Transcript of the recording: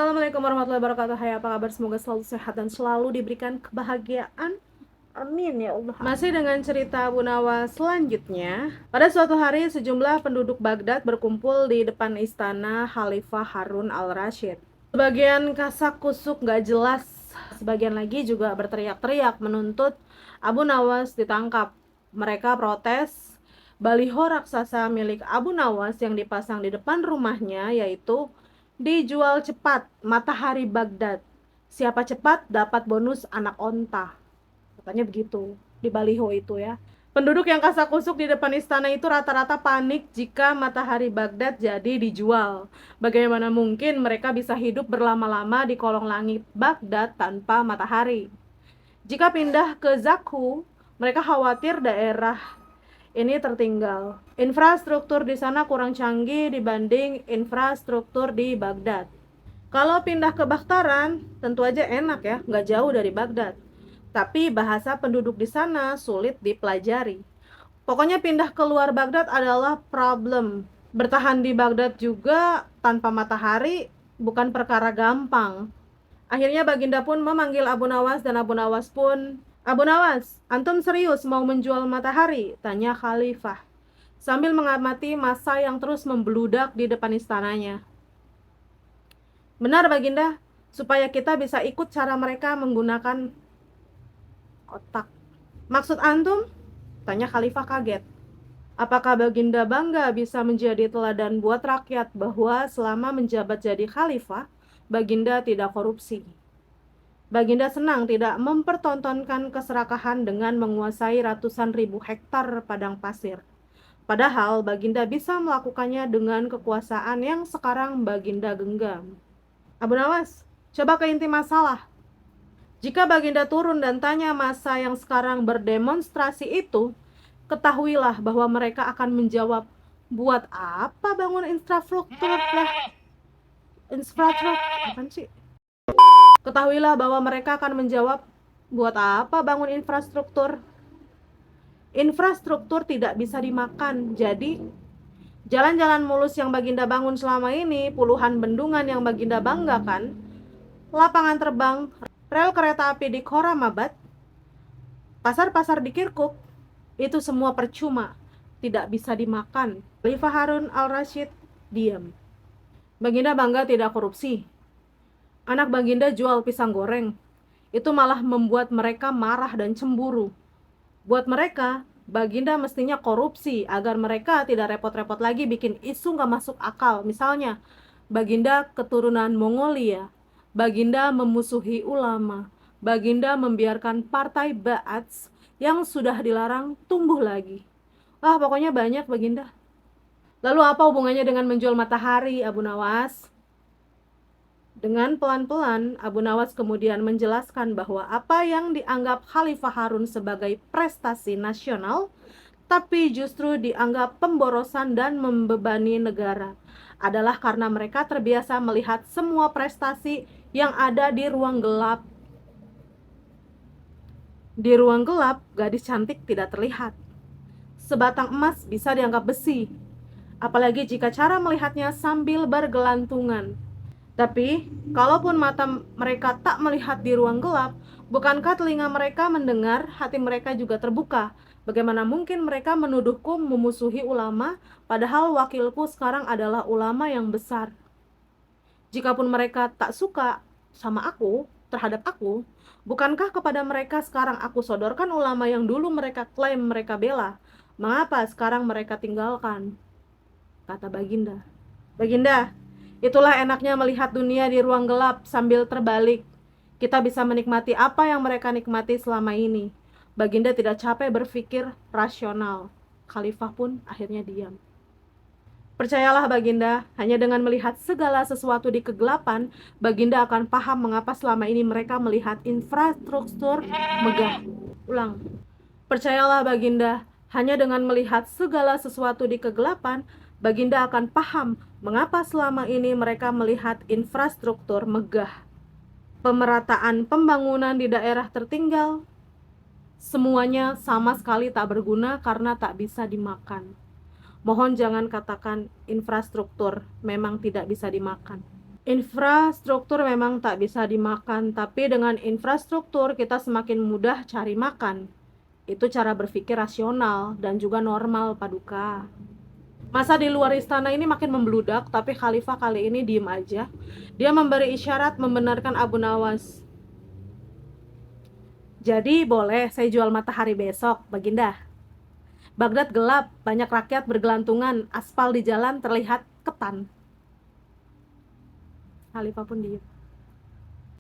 Assalamualaikum warahmatullahi wabarakatuh. Hai, apa kabar? Semoga selalu sehat dan selalu diberikan kebahagiaan. Amin ya Allah. Masih dengan cerita Abu Nawas selanjutnya. Pada suatu hari sejumlah penduduk Baghdad berkumpul di depan istana Khalifah Harun al-Rashid. Sebagian kasak kusuk gak jelas, sebagian lagi juga berteriak-teriak menuntut Abu Nawas ditangkap. Mereka protes baliho raksasa milik Abu Nawas yang dipasang di depan rumahnya, yaitu dijual cepat, matahari Baghdad. Siapa cepat dapat bonus anak onta. Katanya begitu di baliho itu ya. Penduduk yang kasak-kusuk di depan istana itu rata-rata panik jika matahari Baghdad jadi dijual. Bagaimana mungkin mereka bisa hidup berlama-lama di kolong langit Baghdad tanpa matahari? Jika pindah ke Zakhu, mereka khawatir daerah ini tertinggal. Infrastruktur di sana kurang canggih dibanding infrastruktur di Baghdad. Kalau pindah ke Bakhtaran, tentu aja enak ya, nggak jauh dari Baghdad. Tapi bahasa penduduk di sana sulit dipelajari. Pokoknya pindah keluar Baghdad adalah problem. Bertahan di Baghdad juga tanpa matahari bukan perkara gampang. Akhirnya Baginda pun memanggil Abu Nawas dan Abu Nawas pun, "Abu Nawas, antum serius mau menjual matahari?" tanya Khalifah sambil mengamati massa yang terus membludak di depan istananya. "Benar Baginda, supaya kita bisa ikut cara mereka menggunakan otak." "Maksud antum?" tanya Khalifah kaget. "Apakah Baginda bangga bisa menjadi teladan buat rakyat bahwa selama menjabat jadi khalifah, Baginda tidak korupsi? Baginda senang tidak mempertontonkan keserakahan dengan menguasai ratusan ribu hektar padang pasir. Padahal Baginda bisa melakukannya dengan kekuasaan yang sekarang Baginda genggam." "Abu Nawas, coba ke inti masalah. Jika Baginda turun dan tanya massa yang sekarang berdemonstrasi itu, ketahuilah bahwa mereka akan menjawab, 'Buat apa bangun infrastruktur lah?'" Infrastruktur apa sih? "Ketahuilah bahwa mereka akan menjawab, 'Buat apa bangun infrastruktur? Infrastruktur tidak bisa dimakan. Jadi jalan-jalan mulus yang Baginda bangun selama ini, puluhan bendungan yang Baginda banggakan, lapangan terbang, rel kereta api di Khoramabad, pasar-pasar di Kirkuk, itu semua percuma, tidak bisa dimakan.'" Khalifah Harun al-Rashid diam. "Baginda bangga tidak korupsi. Anak Baginda jual pisang goreng. Itu malah membuat mereka marah dan cemburu. Buat mereka, Baginda mestinya korupsi agar mereka tidak repot-repot lagi bikin isu gak masuk akal. Misalnya, Baginda keturunan Mongolia, Baginda memusuhi ulama, Baginda membiarkan partai Ba'ats yang sudah dilarang tumbuh lagi. Wah, pokoknya banyak Baginda." "Lalu apa hubungannya dengan menjual matahari, Abu Nawas?" Dengan pelan-pelan, Abu Nawas kemudian menjelaskan bahwa apa yang dianggap Khalifah Harun sebagai prestasi nasional, tapi justru dianggap pemborosan dan membebani negara, adalah karena mereka terbiasa melihat semua prestasi yang ada di ruang gelap. Di ruang gelap, gadis cantik tidak terlihat. Sebatang emas bisa dianggap besi, apalagi jika cara melihatnya sambil bergelantungan. Tapi, kalaupun mata mereka tak melihat di ruang gelap, bukankah telinga mereka mendengar, hati mereka juga terbuka? Bagaimana mungkin mereka menuduhku memusuhi ulama, padahal wakilku sekarang adalah ulama yang besar? Jikapun mereka tak suka sama aku, terhadap aku, bukankah kepada mereka sekarang aku sodorkan ulama yang dulu mereka klaim mereka bela? Mengapa sekarang mereka tinggalkan?" kata Baginda. "Baginda, itulah enaknya melihat dunia di ruang gelap sambil terbalik. Kita bisa menikmati apa yang mereka nikmati selama ini." Baginda tidak capek berpikir rasional. Khalifah pun akhirnya diam. "Percayalah Baginda, hanya dengan melihat segala sesuatu di kegelapan, Baginda akan paham mengapa selama ini mereka melihat infrastruktur megah." Ulang. "Percayalah Baginda, hanya dengan melihat segala sesuatu di kegelapan, Baginda akan paham mengapa selama ini mereka melihat infrastruktur megah. Pemerataan pembangunan di daerah tertinggal, semuanya sama sekali tak berguna karena tak bisa dimakan. Mohon jangan katakan infrastruktur memang tidak bisa dimakan. Infrastruktur memang tak bisa dimakan, tapi dengan infrastruktur kita semakin mudah cari makan. Itu cara berpikir rasional dan juga normal, Paduka. Masa di luar istana ini makin membludak, tapi Khalifah kali ini diem aja. Dia memberi isyarat membenarkan Abu Nawas. Jadi boleh saya jual matahari besok, Baginda. Baghdad gelap, banyak rakyat bergelantungan, aspal di jalan terlihat ketan. Khalifah pun diem.